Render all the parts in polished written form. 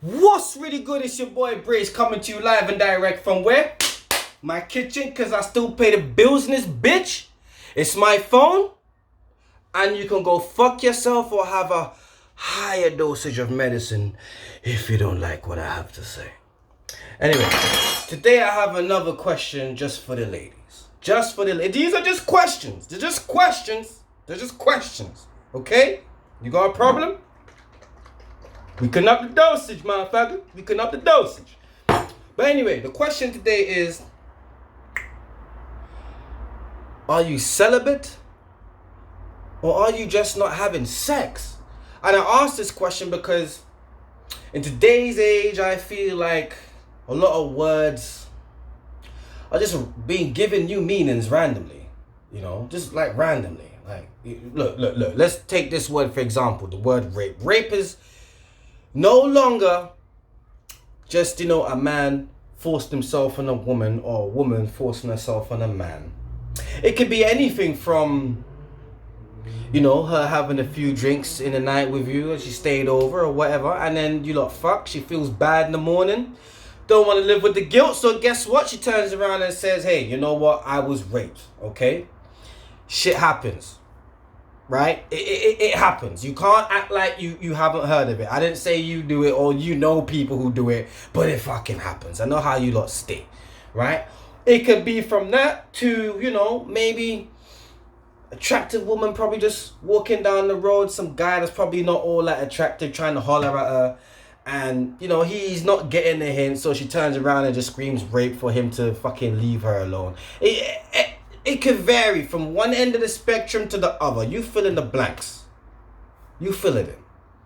What's really good? It's your boy Bracey coming to you live and direct from where? My kitchen, cause I still pay the bills in this bitch. It's my phone. And you can go fuck yourself or have a higher dosage of medicine if you don't like what I have to say. Anyway, today I have another question just for the ladies. Just for the ladies. These are just questions. They're just questions. They're just questions. Okay? You got a problem? We can up the dosage, motherfucker. We can up the dosage. But anyway, the question today is, are you celibate? Or are you just not having sex? And I ask this question because in today's age, I feel like a lot of words are just being given new meanings randomly. You know, just like randomly. Like, look. Let's take this word for example, the word rape. Rape is no longer just, a man forced himself on a woman or a woman forcing herself on a man. It could be anything from, her having a few drinks in the night with you and she stayed over or whatever, and then you lot fuck, she feels bad in the morning, don't want to live with the guilt, so guess what? She turns around and says, hey, you know what? I was raped, okay? Shit happens. Right? It happens. You can't act like you haven't heard of it. I didn't say you do it or you know people who do it, but it fucking happens. I know how you lot stay. Right? It could be from that to, maybe attractive woman probably just walking down the road, some guy that's probably not all that attractive trying to holler at her, and he's not getting the hint, so she turns around and just screams rape for him to fucking leave her alone. It could vary from one end of the spectrum to the other. You fill in the blanks. You fill it in.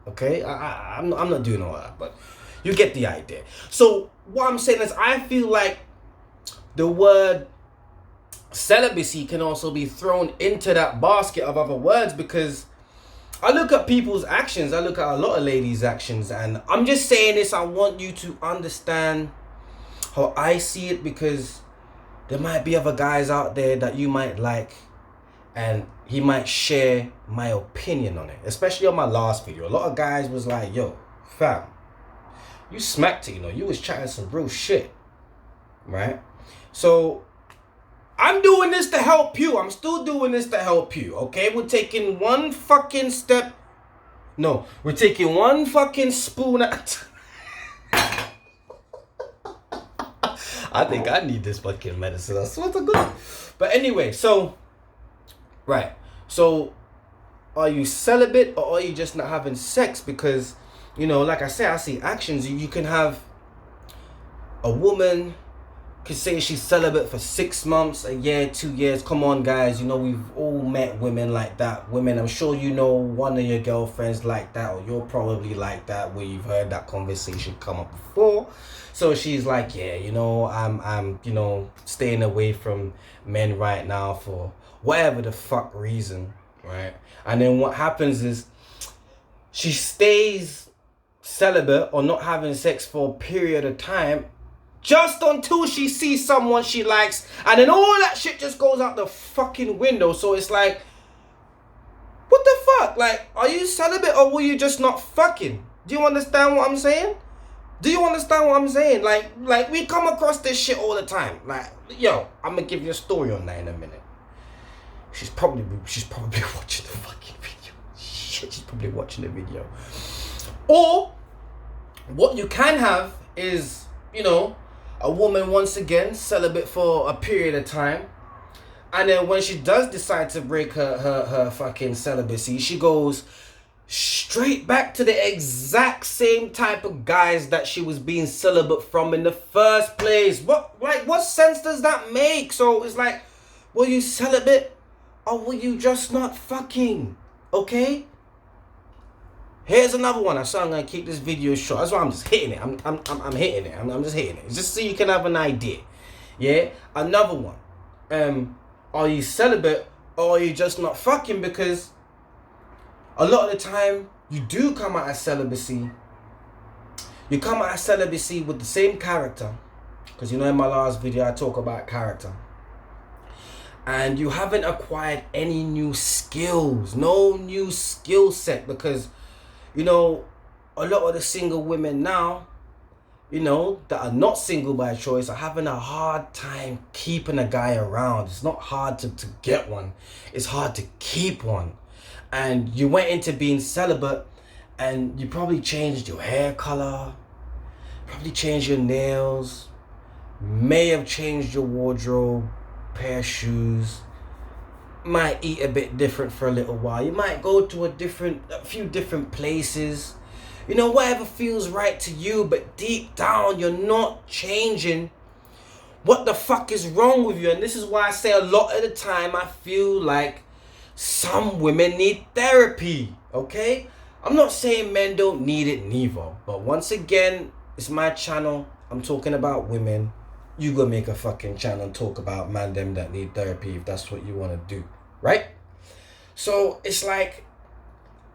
Okay? I'm not doing all that, but you get the idea. So what I'm saying is I feel like the word celibacy can also be thrown into that basket of other words, because I look at people's actions. I look at a lot of ladies' actions, and I'm just saying this. I want you to understand how I see it, because there might be other guys out there that you might like, and he might share my opinion on it. Especially on my last video. A lot of guys was like, yo, fam, you smacked it, you was chatting some real shit. Right? So, I'm doing this to help you. I'm still doing this to help you, okay? We're taking one fucking step. No, we're taking one fucking spoon at... I think I need this fucking medicine. I swear to God. But anyway, right. So, are you celibate or are you just not having sex? Because, like I said, I see actions. You can have a woman could say she's celibate for 6 months, a year, 2 years. Come on, guys. We've all met women like that. Women, I'm sure one of your girlfriends like that, or you're probably like that, where you've heard that conversation come up before. So she's like, yeah, I'm staying away from men right now for whatever the fuck reason, right? And then what happens is she stays celibate or not having sex for a period of time, just until she sees someone she likes, and then all that shit just goes out the fucking window. So it's like, what the fuck? Like, are you celibate or were you just not fucking? Do you understand what I'm saying? Do you understand what I'm saying? Like we come across this shit all the time. Like, yo, I'm gonna give you a story on that in a minute. She's probably watching the fucking video. Shit, she's probably watching the video. Or what you can have is, a woman, once again, celibate for a period of time. And then when she does decide to break her fucking celibacy, she goes straight back to the exact same type of guys that she was being celibate from in the first place. What sense does that make? So it's like, were you celibate or were you just not fucking? Okay? Here's another one. I said I'm gonna keep this video short. That's why I'm just hitting it. I'm hitting it. I'm just hitting it. Just so you can have an idea. Yeah. Another one. Are you celibate or are you just not fucking? Because a lot of the time you do come out of celibacy. You come out of celibacy with the same character. Because in my last video I talk about character. And you haven't acquired any new skills. No new skill set, because a lot of the single women now, that are not single by choice are having a hard time keeping a guy around. It's not hard to get one. It's hard to keep one. And you went into being celibate and you probably changed your hair color, probably changed your nails, may have changed your wardrobe, pair of shoes, might eat a bit different for a little while. You might go to a few different places. Whatever feels right to you, but deep down, you're not changing. What the fuck is wrong with you? And this is why I say a lot of the time, I feel like some women need therapy, okay? I'm not saying men don't need it neither. But once again, it's my channel. I'm talking about women. You go make a fucking channel and talk about man them that need therapy if that's what you want to do, right? So it's like,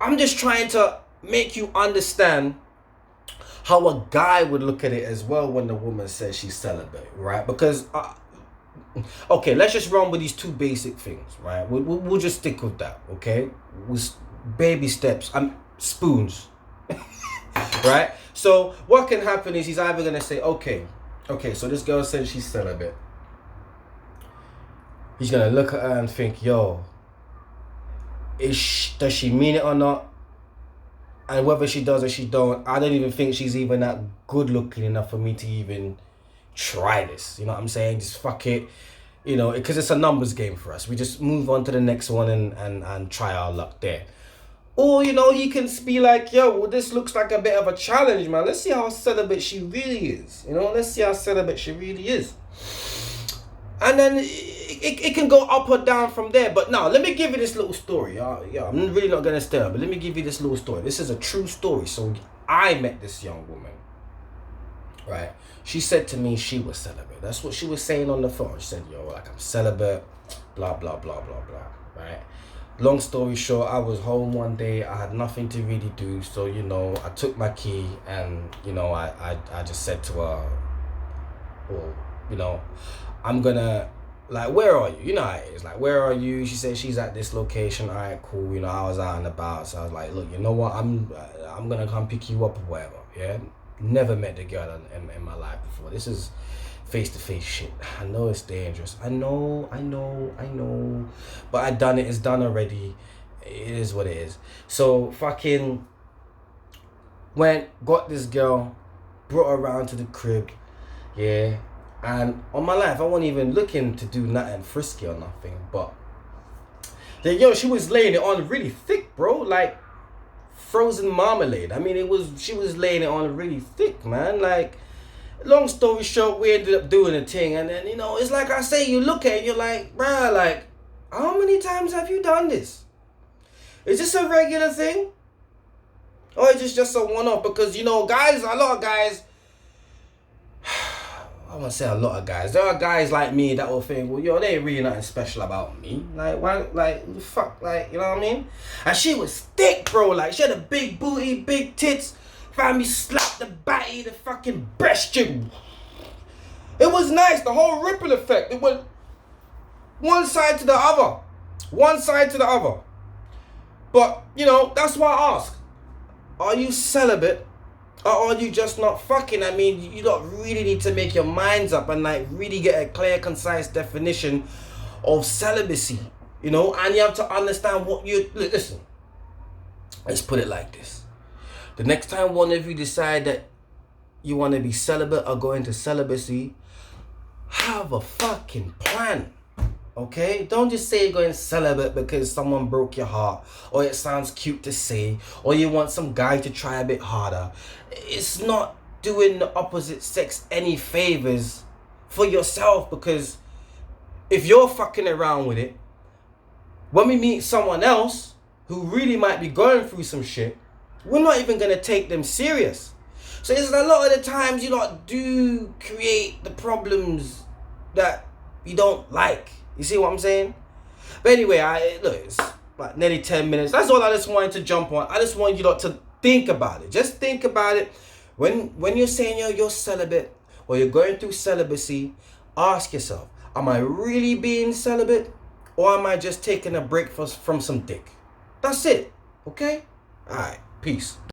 I'm just trying to make you understand how a guy would look at it as well when the woman says she's celibate, right? Because okay, let's just run with these two basic things, right? We'll just stick with that, okay? Baby steps, spoons, right? So what can happen is he's either gonna say, okay, so this girl says she's celibate. He's gonna look at her and think, yo, does she mean it or not? And whether she does or she don't, I don't even think she's even that good looking enough for me to even try this. You know what I'm saying? Just fuck it. Because it's a numbers game for us. We just move on to the next one and try our luck there. Or, he can be like, yo, well, this looks like a bit of a challenge, man. Let's see how celibate she really is. Let's see how celibate she really is. And then it can go up or down from there. But now, let me give you this little story. I'm really not going to stay up, but let me give you this little story. This is a true story. So I met this young woman, right? She said to me she was celibate. That's what she was saying on the phone. She said, yo, like, I'm celibate, blah, blah, blah, blah, blah, right? Long story short, I was home one day. I had nothing to really do. So, I took my key and, I just said to her, well, I'm gonna, like, where are you? You know how it is. Like, where are you? She said she's at this location. All right, cool. I was out and about. So I was like, look, you know what? I'm gonna come pick you up or whatever. Yeah. Never met the girl in my life before. This is face-to-face shit. I know it's dangerous. I know. But I done it. It's done already. It is what it is. So fucking got this girl, brought her around to the crib. Yeah. And on my life, I wasn't even looking to do nothing frisky or nothing. But she was laying it on really thick, bro. Like frozen marmalade. I mean, she was laying it on really thick, man. Like, long story short, we ended up doing a thing. And then, it's like I say, you look at it, you're like, bruh, like, how many times have you done this? Is this a regular thing? Or is this just a one-off? Because, guys, a lot of guys, I won't say a lot of guys. There are guys like me that will think, well, yo, there ain't really nothing special about me. Like, why, like, fuck, like, you know what I mean? And she was thick, bro. Like, she had a big booty, big tits. Found me slap the batty, the fucking breast jig. It was nice, the whole ripple effect. It went one side to the other. One side to the other. But, that's why I ask. Are you celibate? Or are you just not fucking? I mean, you don't really need to make your minds up and like really get a clear, concise definition of celibacy, and you have to understand what listen, let's put it like this. The next time one of you decide that you want to be celibate or go into celibacy, have a fucking plan. Okay, don't just say you're going celibate because someone broke your heart, or it sounds cute to say, or you want some guy to try a bit harder. It's not doing the opposite sex any favors for yourself, because if you're fucking around with it, when we meet someone else who really might be going through some shit, we're not even going to take them serious. So it's a lot of the times you do create the problems that you don't like. You see what I'm saying? But anyway, it's like nearly 10 minutes. That's all I just wanted to jump on. I just want you lot to think about it. Just think about it. When you're saying you're celibate or you're going through celibacy, ask yourself, am I really being celibate? Or am I just taking a break from some dick? That's it. Okay? Alright. Peace.